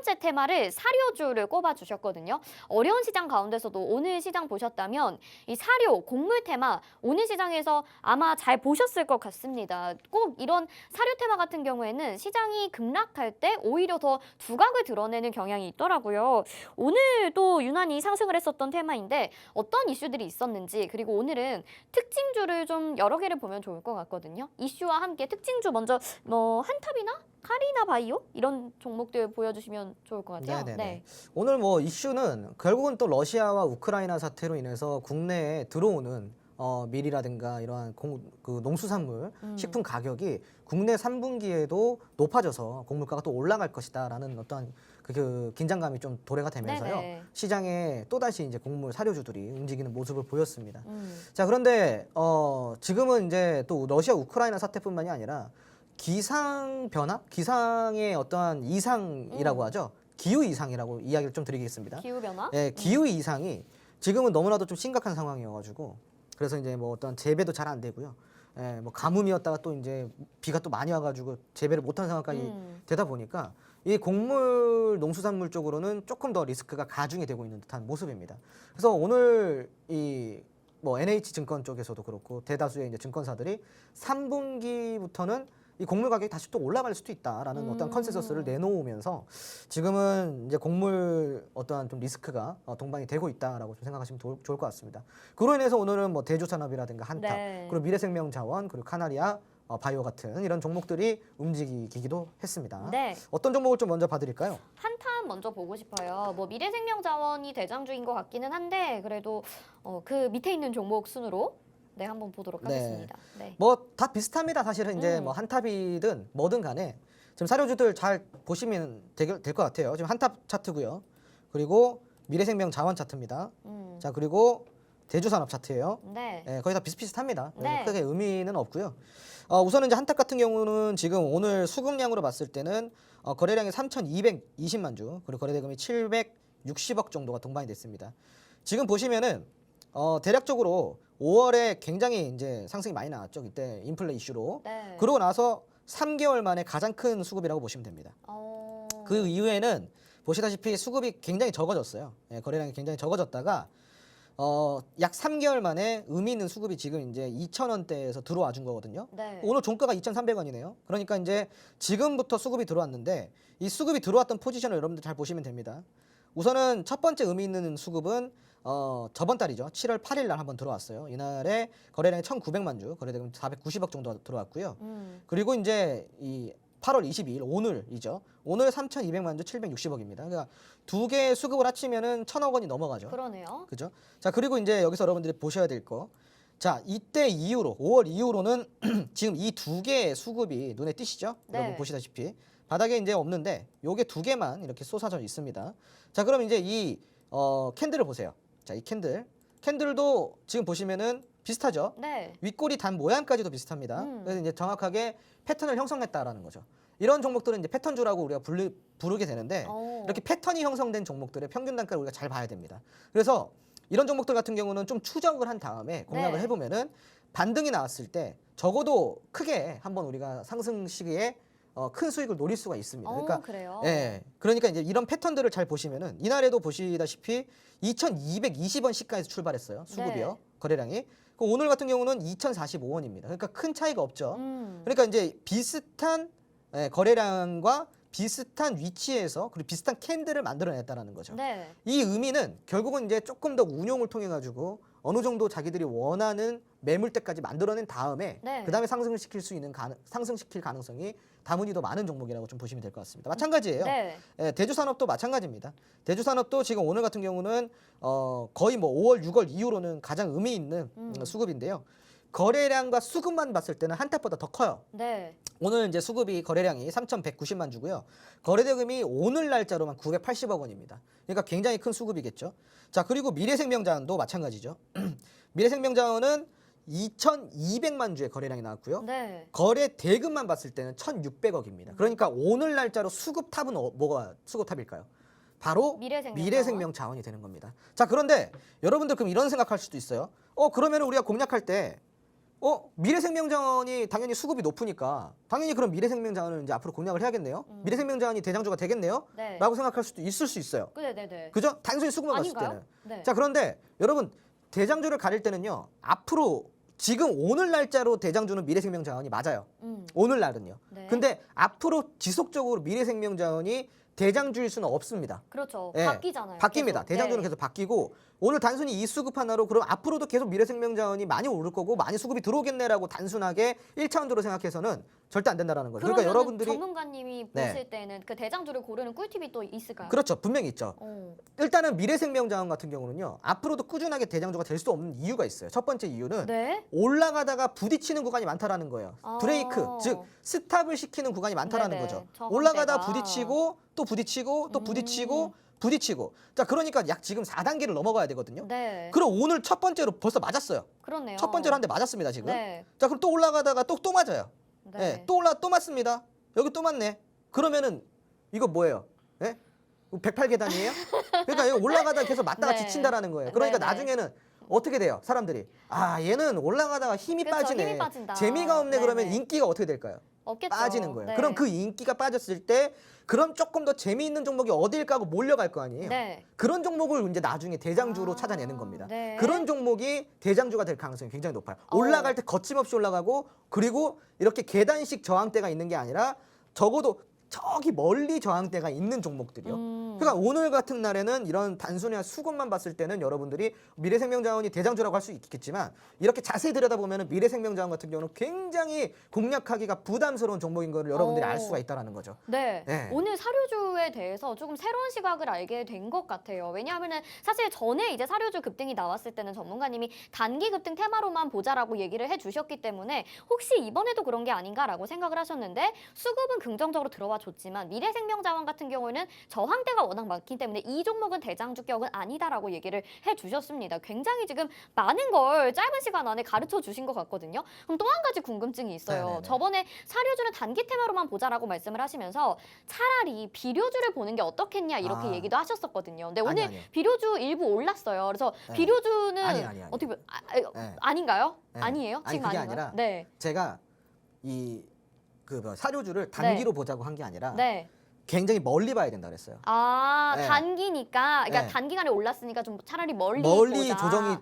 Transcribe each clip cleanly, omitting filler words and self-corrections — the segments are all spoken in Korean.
번째 테마를 사료주를 꼽아주셨거든요. 어려운 시장 가운데서도 오늘 시장 보셨다면 이 사료, 곡물 테마 오늘 시장에서 아마 잘 보셨을 것 같습니다. 꼭 이런 사료 테마 같은 경우에는 시장이 급락할 때 오히려 더 두각을 드러내는 경향이 있더라고요. 오늘도 유난히 상승을 했었던 테마인데 어떤 이슈들이 있었는지, 그리고 오늘은 특징주를 좀 여러 개를 보면 좋을 것 같거든요. 이슈와 함께 특징주 먼저 한탑이나 카리나 바이오 이런 종목들 보여주시면 좋을 것 같아요. 네네네. 네. 오늘 뭐 이슈는 결국은 또 러시아와 우크라이나 사태로 인해서 국내에 들어오는 밀이라든가 이러한 농수산물, 식품 가격이 국내 3분기에도 높아져서 곡물가가 또 올라갈 것이다라는 어떤 그 긴장감이 좀 도래가 되면서요. 네네. 시장에 또다시 이제 곡물 사료주들이 움직이는 모습을 보였습니다. 자, 그런데 지금은 이제 또 러시아 우크라이나 사태뿐만이 아니라 기상 변화, 기상의 어떠한 이상이라고 하죠. 기후 이상이라고 이야기를 좀 드리겠습니다. 기후 변화? 예, 기후 이상이 지금은 너무나도 좀 심각한 상황이어가지고 그래서 이제 뭐 어떤 재배도 잘 안 되고요. 예, 뭐 가뭄이었다가 또 이제 비가 또 많이 와가지고 재배를 못한 상황까지 되다 보니까 이 곡물 농수산물 쪽으로는 조금 더 리스크가 가중이 되고 있는 듯한 모습입니다. 그래서 오늘 이 뭐 NH증권 쪽에서도 그렇고 대다수의 이제 증권사들이 3분기부터는 이 곡물 가격이 다시 또 올라갈 수도 있다라는 어떤 컨센서스를 내놓으면서 지금은 이제 곡물 어떠한 좀 리스크가 동반이 되고 있다라고 좀 생각하시면 좋을 것 같습니다. 그로 인해서 오늘은 뭐 대조산업이라든가 한탑, 네. 그리고 미래생명자원, 그리고 카나리아, 바이오 같은 이런 종목들이 움직이기도 했습니다. 네. 어떤 종목을 좀 먼저 봐드릴까요? 한탄 먼저 보고 싶어요. 뭐 미래생명자원이 대장주인 것 같기는 한데 그래도 그 밑에 있는 종목 순으로 네 한번 보도록 네. 하겠습니다. 네. 뭐 다 비슷합니다. 사실은 이제 뭐 한탑이든 뭐든 간에 지금 사료주들 잘 보시면 될 것 같아요. 지금 한탑 차트고요. 그리고 미래생명 자원 차트입니다. 자, 그리고 대주산업 차트예요. 네. 네, 거의 다 비슷비슷합니다. 네. 크게 의미는 없고요. 우선은 이제 한탑 같은 경우는 지금 오늘 수급량으로 봤을 때는 거래량이 3,220만 주, 그리고 거래대금이 760억 정도가 동반이 됐습니다. 지금 보시면은 대략적으로 5월에 굉장히 이제 상승이 많이 나왔죠. 이때 인플레 이슈로. 네. 그러고 나서 3개월 만에 가장 큰 수급이라고 보시면 됩니다. 그 이후에는 보시다시피 수급이 굉장히 적어졌어요. 예, 거래량이 굉장히 적어졌다가 약 3개월 만에 의미 있는 수급이 지금 이제 2,000원대에서 들어와 준 거거든요. 네. 오늘 종가가 2,300원이네요. 그러니까 이제 지금부터 수급이 들어왔는데 이 수급이 들어왔던 포지션을 여러분들 잘 보시면 됩니다. 우선은 첫 번째 의미 있는 수급은 저번 달이죠. 7월 8일 날 한번 들어왔어요. 이날에 거래량이 1,900만 주, 거래대금 490억 정도 들어왔고요. 그리고 이제 이 8월 22일 오늘이죠. 오늘 3,200만 주 760억입니다. 그러니까 두 개의 수급을 합치면은 1,000억 원이 넘어가죠. 그러네요. 그죠? 자, 그리고 이제 여기서 여러분들이 보셔야 될 거. 자, 이때 이후로 5월 이후로는 지금 이 두 개의 수급이 눈에 띄시죠? 네. 여러분 보시다시피 바닥에 이제 없는데 요게 두 개만 이렇게 쏟아져 있습니다. 자, 그럼 이제 이 캔들을 보세요. 자, 이 캔들도 지금 보시면은 비슷하죠? 네. 윗꼬리 단 모양까지도 비슷합니다. 그래서 이제 정확하게 패턴을 형성했다라는 거죠. 이런 종목들은 이제 패턴주라고 우리가 부르게 되는데 이렇게 패턴이 형성된 종목들의 평균 단가를 우리가 잘 봐야 됩니다. 그래서 이런 종목들 같은 경우는 좀 추적을 한 다음에 공략을 네. 해보면은 반등이 나왔을 때 적어도 크게 한번 우리가 상승 시기에 큰 수익을 노릴 수가 있습니다. 그러니까 그래요. 예, 그러니까 이제 이런 패턴들을 잘 보시면은 이날에도 보시다시피 2,220원 시가에서 출발했어요. 수급이요. 네. 거래량이. 그 오늘 같은 경우는 2,045원입니다. 그러니까 큰 차이가 없죠. 그러니까 이제 비슷한 거래량과 비슷한 위치에서 그리고 비슷한 캔들을 만들어냈다는 거죠. 네. 이 의미는 결국은 이제 조금 더 운용을 통해 가지고 어느 정도 자기들이 원하는 매물대까지 만들어낸 다음에 네. 그 다음에 상승시킬 가능성이 다문이 더 많은 종목이라고 좀 보시면 될 것 같습니다. 마찬가지예요. 네. 예, 대주산업도 마찬가지입니다. 대주산업도 지금 오늘 같은 경우는 거의 뭐 5월, 6월 이후로는 가장 의미 있는 수급인데요. 거래량과 수급만 봤을 때는 한탑보다 더 커요. 네. 오늘 이제 수급이 거래량이 3,190만 주고요. 거래대금이 오늘 날짜로만 980억 원입니다. 그러니까 굉장히 큰 수급이겠죠. 자, 그리고 미래생명자원도 마찬가지죠. 미래생명자원은 2,200만 주의 거래량이 나왔고요. 네. 거래 대금만 봤을 때는 1,600억입니다. 그러니까 오늘 날짜로 수급탑은 뭐가 수급탑일까요? 바로 미래생명 자원이 되는 겁니다. 자, 그런데 여러분들 그럼 이런 생각할 수도 있어요. 그러면 우리가 공략할 때 미래생명자원이 당연히 수급이 높으니까 당연히 그럼 미래생명자원은 이제 앞으로 공략을 해야겠네요. 미래생명자원이 대장주가 되겠네요. 네. 라고 생각할 수도 있을 수 있어요. 네네네. 그죠? 단순히 수급만 봤을 아닌가요? 때는. 네. 자, 그런데 여러분 대장주를 가릴 때는요. 앞으로 지금 오늘 날짜로 대장주는 미래생명자원이 맞아요. 오늘 날은요. 네. 근데 앞으로 지속적으로 미래생명자원이 대장주일 수는 없습니다. 그렇죠. 예, 바뀌잖아요. 바뀝니다. 계속. 대장주는 네. 계속 바뀌고 오늘 단순히 이 수급 하나로 그럼 앞으로도 계속 미래생명자원이 많이 오를 거고 많이 수급이 들어오겠네라고 단순하게 1차원적으로 생각해서는 절대 안 된다라는 거죠. 그러니까 그러면은 여러분들이 전문가님이 네. 보실 때는 그 대장주를 고르는 꿀팁이 또 있을까요? 그렇죠. 분명히 있죠. 어. 일단은 미래생명자원 같은 경우는요. 앞으로도 꾸준하게 대장주가 될 수 없는 이유가 있어요. 첫 번째 이유는 네. 올라가다가 부딪히는 구간이 많다라는 거예요. 아. 브레이크, 즉 스탑을 시키는 구간이 많다라는 네네. 거죠. 저항대가. 올라가다 부딪히고 또 부딪히고 또 부딪히고 부딪히고. 자, 그러니까 약 지금 4단계를 넘어가야 되거든요. 네. 그럼 오늘 첫 번째로 벌써 맞았어요. 그렇네요. 첫 번째로 한 대 맞았습니다, 지금. 네. 자, 그럼 또 올라가다가 또 맞아요. 네. 예, 또 맞습니다. 여기 또 맞네. 그러면은 이거 뭐예요? 예? 108계단이에요? 그러니까 이거 올라가다가 계속 맞다가 네. 지친다라는 거예요. 그러니까 네네. 나중에는 어떻게 돼요? 사람들이 얘는 올라가다가 힘이 그쵸, 빠지네. 힘이 빠진다. 재미가 없네. 그러면 네네. 인기가 어떻게 될까요? 없겠죠. 빠지는 거예요. 네. 그럼 그 인기가 빠졌을 때 그럼 조금 더 재미있는 종목이 어딜까 하고 몰려갈 거 아니에요. 네. 그런 종목을 이제 나중에 대장주로 아, 찾아내는 겁니다. 네. 그런 종목이 대장주가 될 가능성이 굉장히 높아요. 어. 올라갈 때 거침없이 올라가고 그리고 이렇게 계단식 저항대가 있는 게 아니라 적어도 저기 멀리 저항대가 있는 종목들이요. 그러니까 오늘 같은 날에는 이런 단순히 수급만 봤을 때는 여러분들이 미래생명자원이 대장주라고 할 수 있겠지만 이렇게 자세히 들여다보면 미래생명자원 같은 경우는 굉장히 공략하기가 부담스러운 종목인 걸 여러분들이 알 수가 있다는 거죠. 네. 네. 오늘 사료주에 대해서 조금 새로운 시각을 알게 된 것 같아요. 왜냐하면은 사실 전에 이제 사료주 급등이 나왔을 때는 전문가님이 단기 급등 테마로만 보자라고 얘기를 해주셨기 때문에 혹시 이번에도 그런 게 아닌가라고 생각을 하셨는데 수급은 긍정적으로 들어와 줬지만 미래생명자원 같은 경우에는 저항대가 워낙 많기 때문에 이 종목은 대장주격은 아니다라고 얘기를 해주셨습니다. 굉장히 지금 많은 걸 짧은 시간 안에 가르쳐 주신 것 같거든요. 그럼 또 한 가지 궁금증이 있어요. 네네네. 저번에 사료주는 단기 테마로만 보자라고 말씀을 하시면서 차라리 비료주를 보는 게 어떻겠냐 이렇게 아. 얘기도 하셨었거든요. 근데 오늘 아니요. 비료주 일부 올랐어요. 그래서 네. 비료주는 아니. 어떻게 네. 아닌가요? 네. 아니에요? 아니, 지금 그게 아닌가요? 아니라 네. 제가 사료주를 단기로 보자고 한 게 아니라 네. 굉장히 멀리 봐야 된다 그랬어요. 아, 네. 단기니까 그러니까 네. 단기간에 올랐으니까 좀 차라리 멀리 멀리 보자. 조정이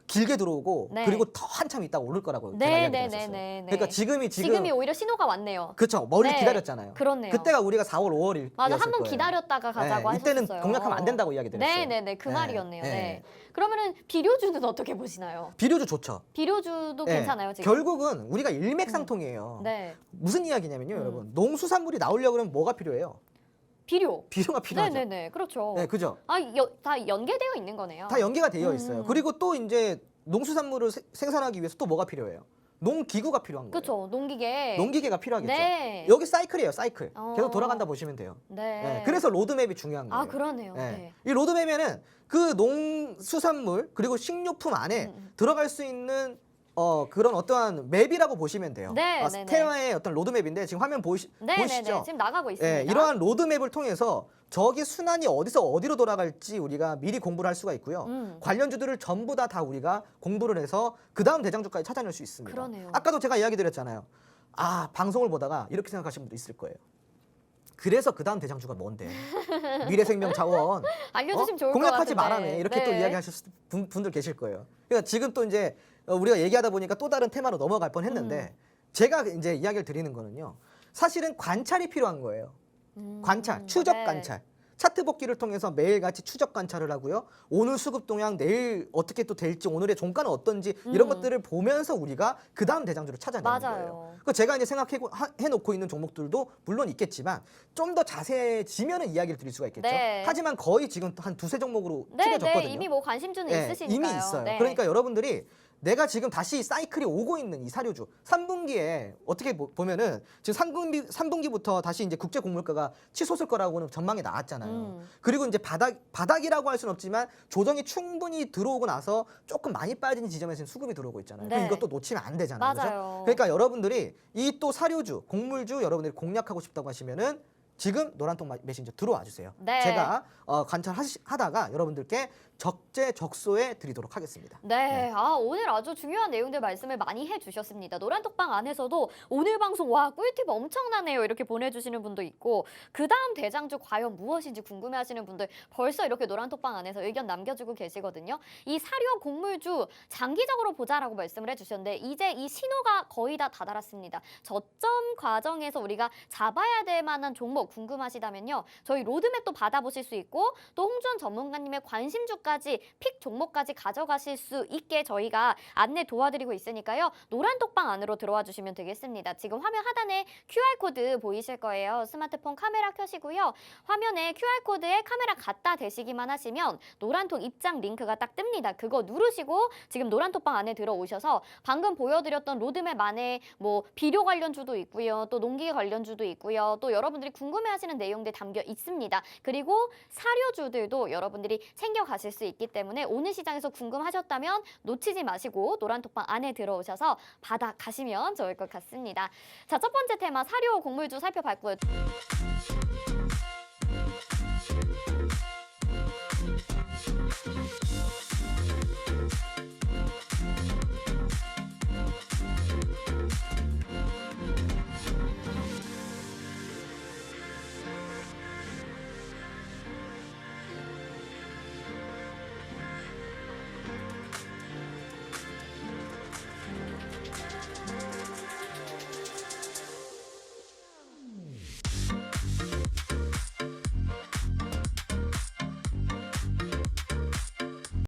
길게 들어오고 네. 그리고 더 한참 있다가 오를 거라고 제가 네, 이야기 네, 드렸었어요. 네, 네. 그러니까 지금이 오히려 신호가 왔네요. 그렇죠. 멀리 네. 기다렸잖아요. 그렇네요. 그때가 우리가 4월, 5월일 맞아, 한 번 기다렸다가 가자고 하셨어요. 이때는 공략하면 안 된다고 이야기 드렸어요. 네, 네, 네, 그 네. 말이었네요. 네. 네. 그러면은 비료주는 어떻게 보시나요? 비료주 좋죠. 비료주도 네. 괜찮아요 지금? 결국은 우리가 일맥상통이에요. 네, 무슨 이야기냐면요, 여러분. 농수산물이 나오려고 그러면 뭐가 필요해요? 비료. 비료가 네, 필요하죠. 네, 네, 그렇죠. 네, 그죠. 다 연계되어 있는 거네요. 다 연계가 되어 있어요. 그리고 또 이제 농수산물을 생산하기 위해서 또 뭐가 필요해요? 농기구가 필요한 거예요. 그렇죠. 농기계. 농기계가 필요하겠죠. 네. 여기 사이클이에요, 사이클. 어. 계속 돌아간다 보시면 돼요. 네. 네, 그래서 로드맵이 중요한 거예요. 아, 그러네요. 네. 네. 이 로드맵에는 그 농수산물 그리고 식료품 안에 들어갈 수 있는 그런 어떠한 맵이라고 보시면 돼요. 네, 네, 스테마의 어떤 로드맵인데 지금 화면 네, 네, 보이시죠? 네. 지금 나가고 있습니다. 예, 이러한 로드맵을 통해서 저기 순환이 어디서 어디로 돌아갈지 우리가 미리 공부를 할 수가 있고요. 관련주들을 전부 다 우리가 공부를 해서 그 다음 대장주까지 찾아낼 수 있습니다. 그러네요. 아까도 제가 이야기 드렸잖아요. 방송을 보다가 이렇게 생각하시는 분도 있을 거예요. 그래서 그 다음 대장주가 뭔데? 미래생명자원. 알려주시면 좋을 것 공략하지 같은데. 말아네. 이렇게 또 네. 이야기하실 분들 계실 거예요. 그러니까 지금 또 이제 우리가 얘기하다 보니까 또 다른 테마로 넘어갈 뻔했는데 제가 이제 이야기를 드리는 거는요. 사실은 관찰이 필요한 거예요. 관찰, 추적 네. 관찰. 차트 복기를 통해서 매일같이 추적 관찰을 하고요. 오늘 수급 동향, 내일 어떻게 또 될지, 오늘의 종가는 어떤지 이런 것들을 보면서 우리가 그 다음 대장주를 찾아내는 맞아요. 거예요. 그 제가 이제 생각해놓고 있는 종목들도 물론 있겠지만 좀 더 자세해지면은 이야기를 드릴 수가 있겠죠. 네. 하지만 거의 지금 한 두세 종목으로 네, 칠해졌거든요. 네, 이미 뭐 관심주는 예, 있으시니까요. 이미 있어요. 네. 그러니까 여러분들이 내가 지금 다시 사이클이 오고 있는 이 사료주 3분기에 어떻게 보면은 지금 3분기부터 다시 이제 국제 곡물가가 치솟을 거라고는 전망이 나왔잖아요. 그리고 이제 바닥이라고 할 수는 없지만 조정이 충분히 들어오고 나서 조금 많이 빠진 지점에서 수급이 들어오고 있잖아요. 네. 이것도 놓치면 안 되잖아요. 맞아요. 그죠? 그러니까 여러분들이 이 또 사료주, 곡물주 여러분들이 공략하고 싶다고 하시면은 지금 노란톡 메신저 들어와 주세요. 네. 제가 관찰하다가 여러분들께 적재적소에 드리도록 하겠습니다. 네, 오늘 아주 중요한 내용들 말씀을 많이 해주셨습니다. 노란톡방 안에서도 오늘 방송 와 꿀팁 엄청나네요 이렇게 보내주시는 분도 있고 그 다음 대장주 과연 무엇인지 궁금해하시는 분들 벌써 이렇게 노란톡방 안에서 의견 남겨주고 계시거든요. 이 사료 곡물주 장기적으로 보자라고 말씀을 해주셨는데 이제 이 신호가 거의 다 다다랐습니다. 저점 과정에서 우리가 잡아야 될 만한 종목 궁금하시다면요. 저희 로드맵도 받아보실 수 있고 또 홍주원 전문가님의 관심주까지 픽 종목까지 가져가실 수 있게 저희가 안내 도와드리고 있으니까요. 노란톡방 안으로 들어와 주시면 되겠습니다. 지금 화면 하단에 QR코드 보이실 거예요. 스마트폰 카메라 켜시고요. 화면에 QR코드에 카메라 갖다 대시기만 하시면 노란톡 입장 링크가 딱 뜹니다. 그거 누르시고 지금 노란톡방 안에 들어오셔서 방금 보여드렸던 로드맵 안에 뭐 비료 관련주도 있고요. 또 농기 관련주도 있고요. 또 여러분들이 궁금해하시는 내용들 담겨 있습니다. 그리고 사료주들도 여러분들이 챙겨가실 수 있기 때문에 오늘 시장에서 궁금하셨다면 놓치지 마시고 노란톡방 안에 들어오셔서 받아가시면 좋을 것 같습니다. 자, 첫 번째 테마 사료 곡물주 살펴봤고요.